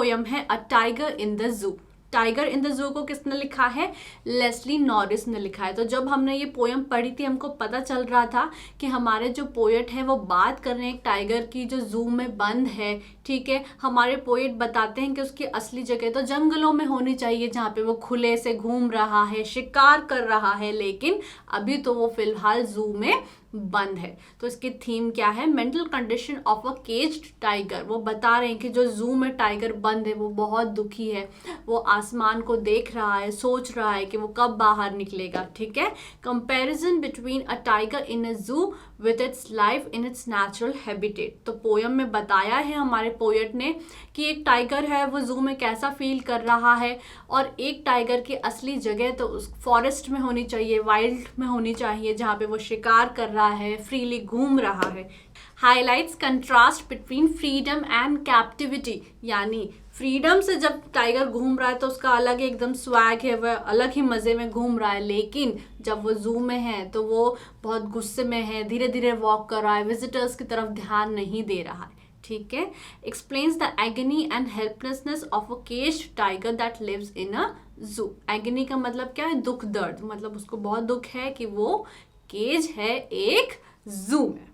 Poem है अ tiger in the zoo. Tiger in the zoo को किसने लिखा है? लेस्ली नॉरिस ने लिखा है। तो जब हमने ये पोयम पढ़ी थी हमको पता चल रहा था कि हमारे जो पोएट हैं वो बात कर रहे हैं एक टाइगर की जो जू में बंद है, ठीक है। हमारे पोएट बताते हैं कि उसकी असली जगह तो जंगलों में होनी चाहिए जहाँ पे वो खुले से घूम रहा है, शिकार कर रहा है, लेकिन अभी तो वो फिलहाल जू में बंद है। तो इसकी थीम क्या है? Mental condition of a caged tiger. वो बता रहे हैं कि जो जू में टाइगर बंद है वो बहुत दुखी है, वो आसमान को देख रहा है, सोच रहा है कि वो कब बाहर निकलेगा, ठीक है। Comparison between a tiger in a zoo with its life in its natural habitat. तो पोयम में बताया है हमारे पोएट ने कि एक टाइगर है वो जू में कैसा फील कर रहा है, और एक टाइगर की असली जगह तो उस फॉरेस्ट में होनी चाहिए, वाइल्ड में होनी चाहिए, जहाँ पे वो शिकार कर रहा है, फ्रीली घूम रहा है। Highlights contrast between freedom and captivity, यानी फ्रीडम से जब टाइगर घूम रहा है तो उसका अलग एकदम स्वैग है, वह अलग ही मज़े में घूम रहा है, लेकिन जब वो जू में है तो वो बहुत गुस्से में है, धीरे धीरे वॉक कर रहा है, विजिटर्स की तरफ ध्यान नहीं दे रहा है, ठीक है। Explains the agony and helplessness of a caged tiger that lives in a zoo. Agony का मतलब क्या है? दुख, दर्द, मतलब उसको बहुत दुख है कि वो केज है एक जू में।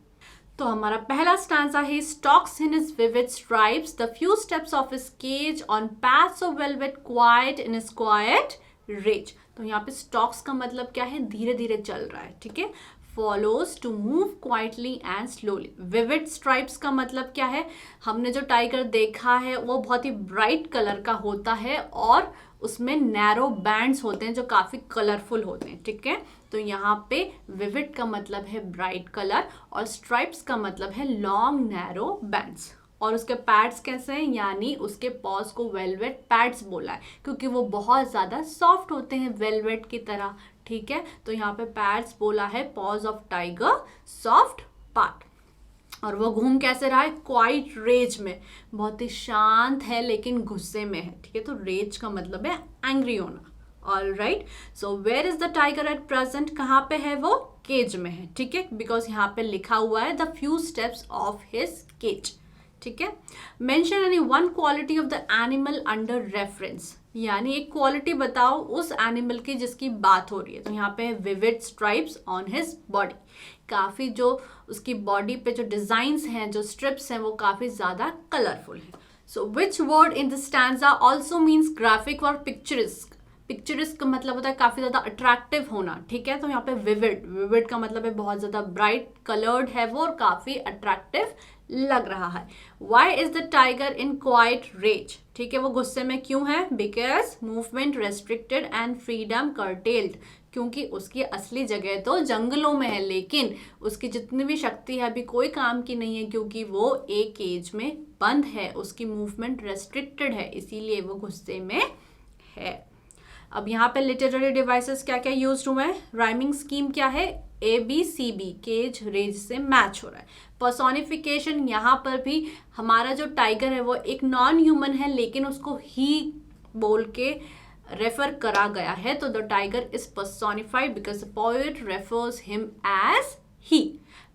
तो हमारा पहला स्टैंजा है stalks in his vivid stripes the few steps of his cage on paths of velvet quiet in his quiet rage। तो यहाँ पे stalks का मतलब क्या है? धीरे धीरे चल रहा है, ठीक है। follows to move quietly and slowly। vivid stripes का मतलब क्या है? हमने जो टाइगर देखा है वो बहुत ही ब्राइट कलर का होता है और उसमें नैरो बैंड्स होते हैं जो काफ़ी कलरफुल होते हैं, ठीक है। तो यहाँ पे विविड का मतलब है ब्राइट कलर और स्ट्राइप्स का मतलब है लॉन्ग नैरो बैंड्स। और उसके पैड्स कैसे हैं? यानी उसके पॉज को वेलवेट पैड्स बोला है क्योंकि वो बहुत ज़्यादा सॉफ्ट होते हैं वेलवेट की तरह, ठीक है। तो यहाँ पे पैड्स बोला है, pause of tiger soft part. और वो घूम कैसे रहा है? क्वाइट रेज में, बहुत ही शांत है लेकिन गुस्से में है, ठीक है। तो रेज का मतलब है एंग्री होना। All right, so where is the tiger at present? कहाँ पे है वो? केज में है, ठीक है, बिकॉज यहाँ पे लिखा हुआ है the few steps of his cage, ठीक है। Mention any one quality of the animal under reference, यानी एक क्वालिटी बताओ उस एनिमल की जिसकी बात हो रही है। तो यहाँ पे vivid stripes on his body, काफ़ी जो उसकी बॉडी पे जो डिजाइन्स हैं, जो स्ट्रिप्स हैं, वो काफ़ी ज़्यादा कलरफुल हैं। So which word in the stanza also means graphic और पिक्चरिस्क? पिक्चरिस्क का मतलब होता है काफ़ी ज़्यादा अट्रैक्टिव होना, ठीक है। तो यहाँ पे विविड, विविड का मतलब है बहुत ज़्यादा ब्राइट कलर्ड है वो और काफ़ी अट्रैक्टिव लग रहा है। Why is the tiger in quite rage? ठीक है, वो गुस्से में क्यों है? Because movement restricted and freedom curtailed, क्योंकि उसकी असली जगह तो जंगलों में है लेकिन उसकी जितनी भी शक्ति है अभी कोई काम की नहीं है क्योंकि वो एक केज में बंद है, उसकी मूवमेंट रेस्ट्रिक्टेड है, इसीलिए वो गुस्से में है। अब यहाँ पे लिटरेरी डिवाइसेस क्या क्या यूज हुए हैं? राइमिंग स्कीम क्या है? ABCB, केज रेज से मैच हो रहा है। पर्सोनिफिकेशन, यहाँ पर भी हमारा जो टाइगर है वो एक नॉन ह्यूमन है लेकिन उसको ही बोल के रेफर करा गया है, तो the tiger is personified because the poet refers him as he.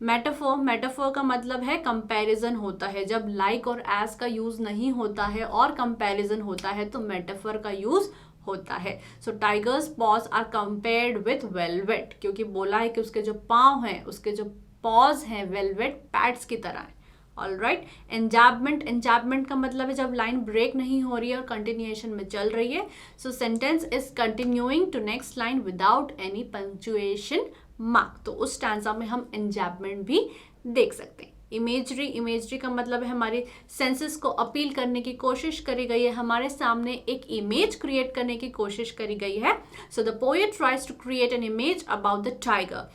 Metaphor, metaphor का मतलब है कंपैरिजन होता है, जब लाइक और एज का यूज नहीं होता है और कंपैरिजन होता है तो मेटाफोर का यूज होता है। So tigers paws are compared with velvet, क्योंकि बोला है कि उसके जो पाँव हैं, उसके जो पॉज हैं वेलवेट पैड्स की तरह है। ऑल राइट, एंजाबमेंट, एंजाबमेंट का मतलब है जब लाइन ब्रेक नहीं हो रही है और कंटिन्यूएशन में चल रही है। So sentence is continuing to next line without any punctuation mark, तो उस स्टैंजा में हम एंजाबमेंट भी देख सकते हैं। इमेजरी, इमेजरी का मतलब है हमारे सेंसेस को अपील करने की कोशिश करी गई है, हमारे सामने एक इमेज क्रिएट करने की कोशिश करी गई है। So the poet tries to create an image about the tiger.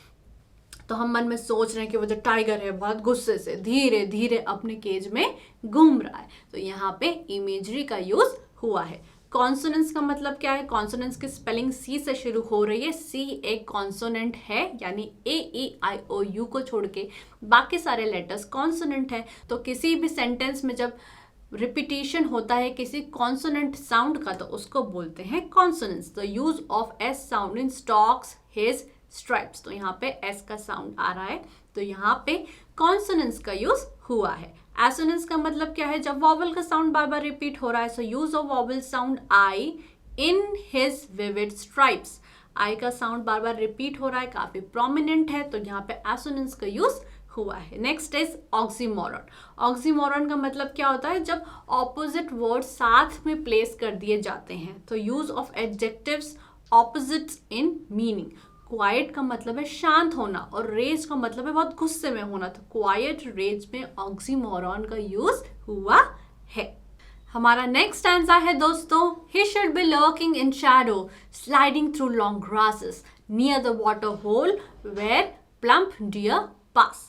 तो हम मन में सोच रहे हैं कि वो जो टाइगर है बहुत गुस्से से धीरे धीरे अपने केज में घूम रहा है, तो यहाँ पे इमेजरी का यूज हुआ है। कॉन्सोनेंट्स का मतलब क्या है? कॉन्सोनेंट्स की स्पेलिंग सी से शुरू हो रही है। सी एक कॉन्सोनेंट है, यानी AEIOU को छोड़ के बाकी सारे लेटर्स कॉन्सोनेंट है। तो किसी भी सेंटेंस में जब रिपीटिशन होता है किसी कॉन्सोनेंट साउंड का तो उसको बोलते हैं consonants. The use of S sound in stocks his stripes, तो यहाँ पे एस का साउंड आ रहा है, तो यहाँ पे कॉन्सोनेंट्स का यूज हुआ है। एसोनेंस का मतलब क्या है, जब वॉवल का साउंड बार बार रिपीट हो रहा है, so use of vowel sound I in his vivid stripes. I का साउंड बार बार रिपीट हो रहा है, काफी प्रोमिनेंट है, तो यहाँ पे एसोनेंस का यूज हुआ है। Next is oxymoron. ऑक्सीमोरन का मतलब क्या होता है, जब ऑपोजिट वर्ड साथ में प्लेस कर दिए जाते हैं, तो use of adjectives opposites in meaning. Quite का मतलब है शांत होना और रेज का मतलब है बहुत गुस्से में होना, तो क्वाइट रेज में ऑक्सीमोरन का यूज हुआ है। हमारा नेक्स्ट स्टैंजा है दोस्तों, he should be lurking in shadow sliding through long grasses near the water hole where plump deer pass.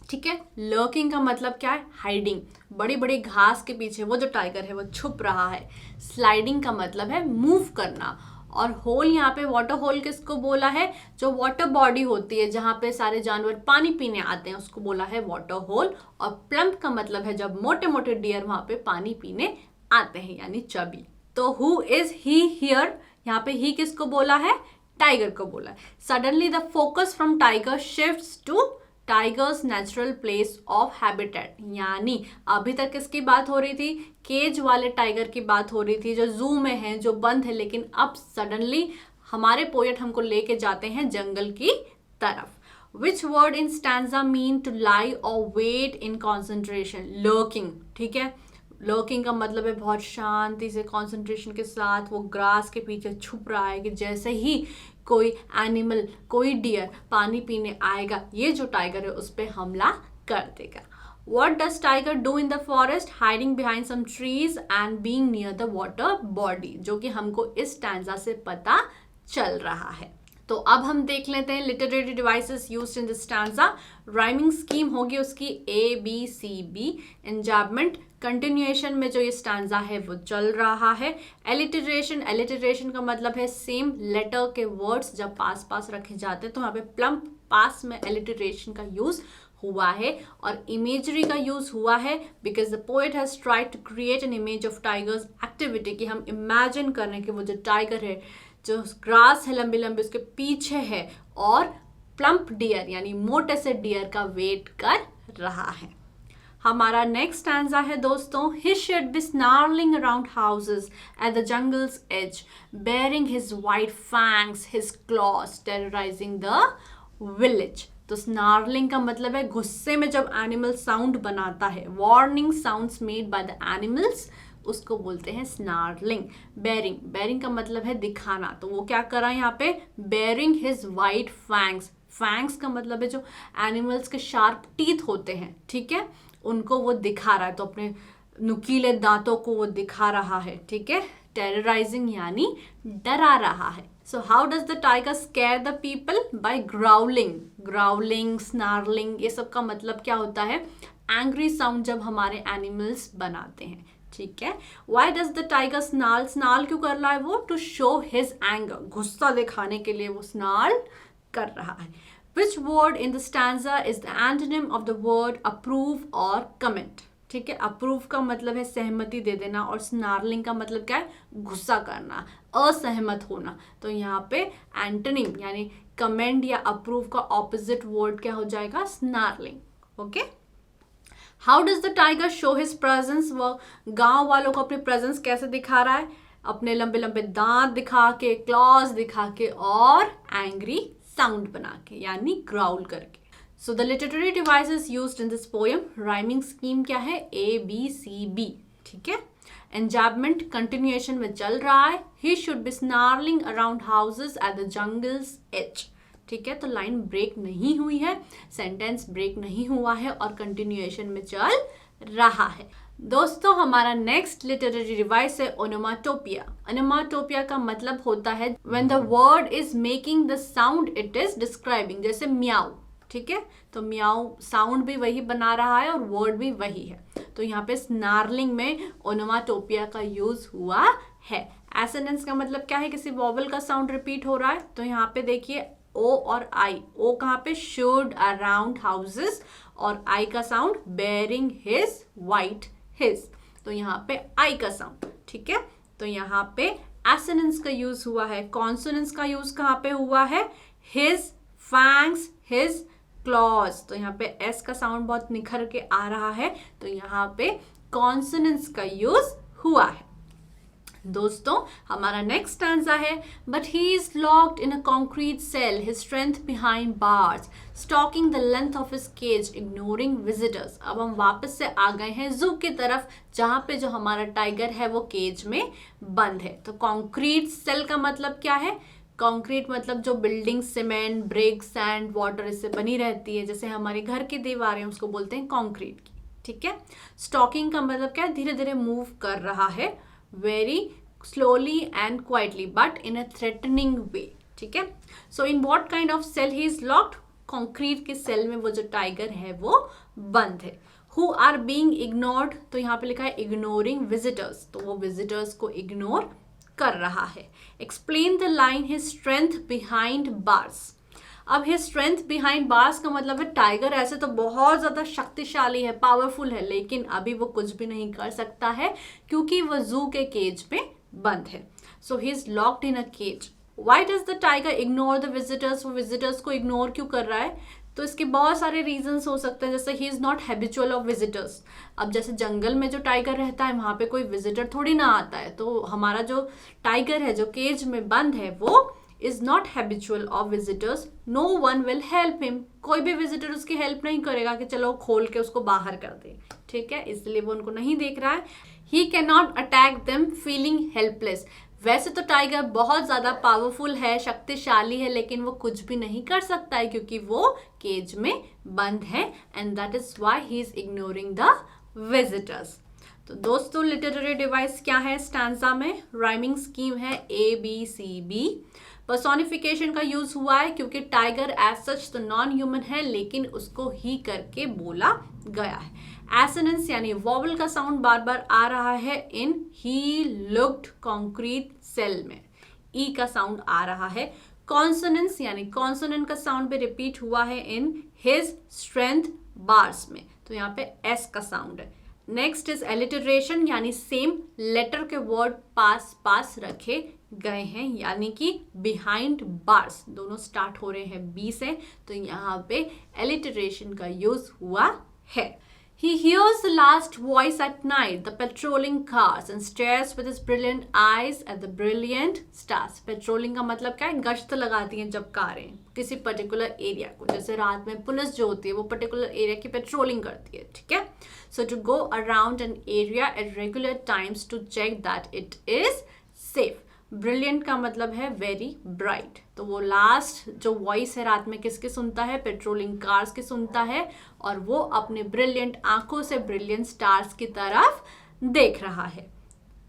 ठीक है, लर्किंग का मतलब क्या है, हाइडिंग, बड़ी बड़ी घास के पीछे वो जो टाइगर है वो छुप रहा है। स्लाइडिंग का मतलब है मूव करना, और होल यहाँ पे वाटर होल किसको बोला है, जो वाटर बॉडी होती है जहाँ पे सारे जानवर पानी पीने आते हैं उसको बोला है वाटर होल। और प्लम्प का मतलब है जब मोटे मोटे डियर वहाँ पे पानी पीने आते हैं, यानी चबी। तो हु इज ही हियर, यहाँ पे ही किसको बोला है, टाइगर को बोला है। Suddenly the focus from tiger shifts to tiger's natural place of habitat, यानी अभी तक किसकी बात हो रही थी, केज वाले टाइगर की बात हो रही थी जो जू में है, जो बंद है, लेकिन अब सडनली हमारे पोएट हमको लेके जाते हैं जंगल की तरफ। Which word in stanza mean to lie और वेट इन कॉन्सेंट्रेशन, लर्किंग। ठीक है, लर्किंग का मतलब है बहुत शांति से कॉन्सेंट्रेशन के साथ वो ग्रास के पीछे छुप रहा है कि जैसे ही कोई एनिमल, कोई डियर पानी पीने आएगा, ये जो टाइगर है उस पर हमला कर देगा। What does tiger do in the forest? Hiding behind some trees and being near the water body, जो कि हमको इस स्टैंजा से पता चल रहा है। तो अब हम देख लेते हैं literary devices used in this stanza. Rhyming scheme होगी उसकी ABCB। एंजाबमेंट, कंटिन्यूएशन में जो ये स्टैंजा है वो चल रहा है। एलिटरेशन, एलिटरेशन का मतलब है सेम लेटर के वर्ड्स जब पास पास रखे जाते हैं, तो यहाँ पे प्लम्प पास में एलिटरेशन का यूज हुआ है। और इमेजरी का यूज हुआ है because the poet has tried to create an image of tiger's activity, कि हम इमेजिन कर रहे हैं कि वो जो टाइगर है, जो ग्रास है लंबी लंबी उसके पीछे है और प्लम्प डियर यानी मोटे से डियर का वेट कर रहा है। हमारा नेक्स्ट स्टैंजा है दोस्तों, he should be snarling around houses at the jungle's edge baring his white fangs his claws terrorizing the village. तो स्नार्लिंग का मतलब है गुस्से में जब एनिमल साउंड बनाता है, warning sounds made by the animals, उसको बोलते हैं स्नार्लिंग। बेयरिंग, बेयरिंग का मतलब है दिखाना, तो वो क्या कर रहा है यहाँ पे, bearing his white fangs. Fangs का मतलब है जो एनिमल्स के शार्प टीथ होते हैं, ठीक है, उनको वो दिखा रहा है, तो अपने नुकीले दांतों को वो दिखा रहा है। ठीक है, टेरराइजिंग यानी डरा रहा है। So how does the tiger scare the people, by growling. Growling, snarling, ये सब का मतलब क्या होता है, एंग्री साउंड जब हमारे एनिमल्स बनाते हैं। ठीक है, वाई डज द टाइगर स्नाल, स्नाल क्यों कर रहा है वो, टू शो हिज एंगर, गुस्सा दिखाने के लिए वो स्नाल कर रहा है। विच word in the stanza is the antonym of the word approve और कमेंट। ठीक है, अप्रूव का मतलब है सहमति दे देना और स्नार्लिंग का मतलब क्या है, गुस्सा करना, असहमत होना। तो यहाँ पे एंटोनिम यानी कमेंट या अप्रूव का ऑपोजिट वर्ड क्या हो जाएगा, snarling. Okay, how does the tiger show his presence, वो गांव वालों को अपने प्रेजेंस कैसे दिखा रहा है, अपने लंबे लंबे दांत दिखा के, क्लॉज दिखा के और एंग्री साउंड बना के यानी ग्राउल करके। So the literary devices used in this poem, rhyming scheme क्या है, ABCB। ठीक है, एंजाबमेंट कंटिन्यूएशन में चल रहा है, he should be snarling around houses at the jungle's edge. ठीक है, तो लाइन ब्रेक नहीं हुई है, सेंटेंस ब्रेक नहीं हुआ है और कंटिन्यूएशन में चल रहा है। दोस्तों हमारा नेक्स्ट लिटरेरी डिवाइस है ओनोमाटोपिया। ओनोमाटोपिया का मतलब होता है when the word is making the sound it is describing, जैसे म्याऊ। ठीक है, तो म्याऊ साउंड भी वही बना रहा है और वर्ड भी वही है, तो यहाँ पे स्नार्लिंग में ओनोमाटोपिया का यूज हुआ है। एसोनेंस का मतलब क्या है, किसी वॉवल का साउंड रिपीट हो रहा है, तो यहाँ पे देखिए ओ और आई, ओ कहाँ पे, शुड अराउंड हाउसेस, और आई का sound bearing his white his, तो यहाँ पे आई का साउंड। ठीक है, तो यहाँ पे एसोनेंस का यूज हुआ है। कॉन्सोनेंस का यूज कहाँ पे हुआ है, हिज फैंग्स हिज क्लॉज, तो यहाँ पे एस का साउंड बहुत निखर के आ रहा है, तो यहाँ पे कॉन्सोनेंट्स का यूज हुआ है। दोस्तों हमारा नेक्स्ट स्टैंजा है, but he is locked in a concrete cell, his strength behind bars, stalking the length of his cage, ignoring visitors. अब हम वापस से आ गए हैं जू की तरफ, जहाँ पे जो हमारा टाइगर है वो केज में बंद है। तो कॉन्क्रीट सेल का मतलब क्या है? कॉन्क्रीट मतलब जो building cement, brick, sand, water इससे बनी रहती है, जैसे हमारे घर की दीवारें, उसको बोलते हैं कॉन्क्रीट की, ठीक है। स्टॉकिंग का मतलब क्या है? धीरे धीरे मूव कर रहा है, very slowly and quietly but in a threatening way, ठीक है। So in what kind of cell he is locked? Concrete के सेल में वो जो टाइगर है वो बंद है। हु आर बीइंग इग्नोर्ड, तो यहाँ पे लिखा है इग्नोरिंग विजिटर्स, तो वो विजिटर्स को इग्नोर कर रहा है। Explain the line his strength behind bars. अब हिज स्ट्रेंथ बिहाइंड बार्स का मतलब है टाइगर ऐसे तो बहुत ज्यादा शक्तिशाली है, पावरफुल है, लेकिन अभी वो कुछ भी नहीं कर सकता है क्योंकि वो जू के केज में बंद है। So he is locked in a cage. Why does the tiger ignore the visitors? वो विजिटर्स को इग्नोर क्यों कर रहा है? तो इसके बहुत सारे रीजंस हो सकते हैं, जैसे he is not habitual of visitors. अब जैसे जंगल में जो टाइगर रहता है वहां पे कोई विजिटर थोड़ी ना आता है, तो हमारा जो टाइगर है जो केज में बंद है वो is not habitual of visitors, no one will help him. कोई भी विजिटर उसकी हेल्प नहीं करेगा कि चलो खोल के उसको बाहर कर दे, ठीक है, इसलिए वो उनको नहीं देख रहा है। He can not attack them feeling helpless. वैसे तो टाइगर बहुत ज्यादा पावरफुल है, शक्तिशाली है, लेकिन वो कुछ भी नहीं कर सकता है क्योंकि वो केज में बंद है, and that is why he is ignoring the visitors. तो दोस्तों लिटरेरी डिवाइस क्या है स्टैंजा में? राइमिंग स्कीम है ABCB। पर्सोनिफिकेशन का यूज हुआ है क्योंकि टाइगर एज सच तो नॉन ह्यूमन है, लेकिन उसको ही करके बोला गया है। एसोनेंस यानी वॉवल का साउंड बार बार आ रहा है इन ही लुक्ड कॉन्क्रीट सेल में, ई का साउंड आ रहा है। कॉन्सोनेंस यानी कॉन्सोनेंट का साउंड भी रिपीट हुआ है इन हिज स्ट्रेंथ बार्स में, तो यहाँ पे एस का साउंड है। नेक्स्ट इज एलिटरेशन यानी सेम लेटर के वर्ड पास पास रखे गए हैं, यानी कि बिहाइंड बार्स, दोनों स्टार्ट हो रहे हैं बी से, तो यहाँ पे एलिटरेशन का यूज हुआ है। He hears the last voice at night, the patrolling cars, and stares with his brilliant eyes at the brilliant stars. Patrolling का मतलब क्या है? गश्त लगाती हैं जब कारें किसी पर्टिकुलर एरिया को, जैसे रात में पुलिस जो होती है वो पर्टिकुलर एरिया की पेट्रोलिंग करती है, ठीक है। So to go around an area at regular times to check that it is safe. Brilliant का मतलब है वेरी ब्राइट, तो वो लास्ट जो वॉइस है रात में किसकी सुनता है? पेट्रोलिंग कार्स की सुनता है, और वो अपने ब्रिलियंट आंखों से ब्रिलियंट स्टार्स की तरफ देख रहा है।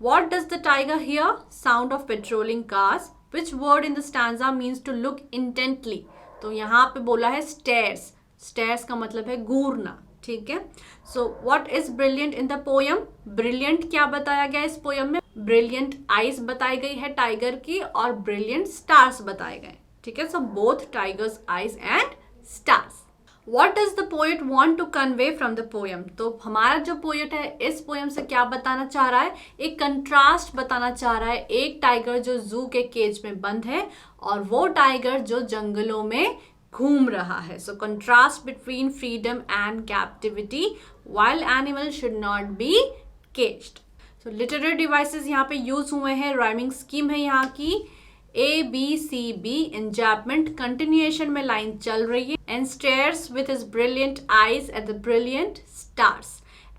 What does the tiger hear? Sound of patrolling cars. Which word in the stanza means to look intently? तो यहाँ पे बोला है स्टेयर्स, स्टेयर्स का मतलब है घूरना, ठीक है। So what is brilliant in the poem? Brilliant क्या बताया गया इस पोयम में? ब्रिलियंट आईज बताई गई है टाइगर की और ब्रिलियंट स्टार्स बताए गए, ठीक है। So both tigers eyes and stars. What does the poet want to convey from the poem? तो हमारा जो पोएट है इस पोएम से क्या बताना चाह रहा है? एक कंट्रास्ट बताना चाह रहा है, एक टाइगर जो जू के केज में बंद है और वो टाइगर जो जंगलों में घूम रहा है। So contrast between freedom and captivity, wild animal should not be caged. So literary devices यहाँ पे यूज हुए हैं, राइमिंग स्कीम है यहाँ की ABCB, इंजैपमेंट कंटिन्यूएशन में लाइन चल रही है, and stairs with his brilliant eyes at the brilliant stars.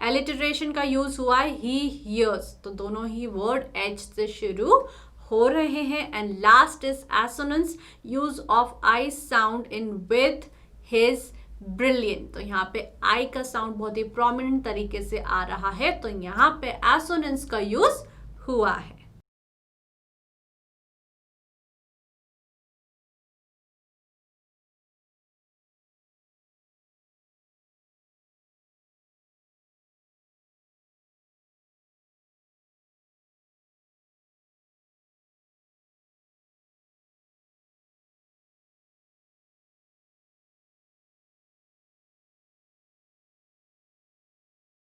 Alliteration का यूज हुआ है ही हियर्स, तो दोनों ही वर्ड H से शुरू हो रहे हैं, and last is assonance, use of I sound in with his brilliant, तो यहाँ पे आई का साउंड बहुत ही प्रोमिनेंट तरीके से आ रहा है, तो यहाँ पे एसोनेंस का यूज हुआ है।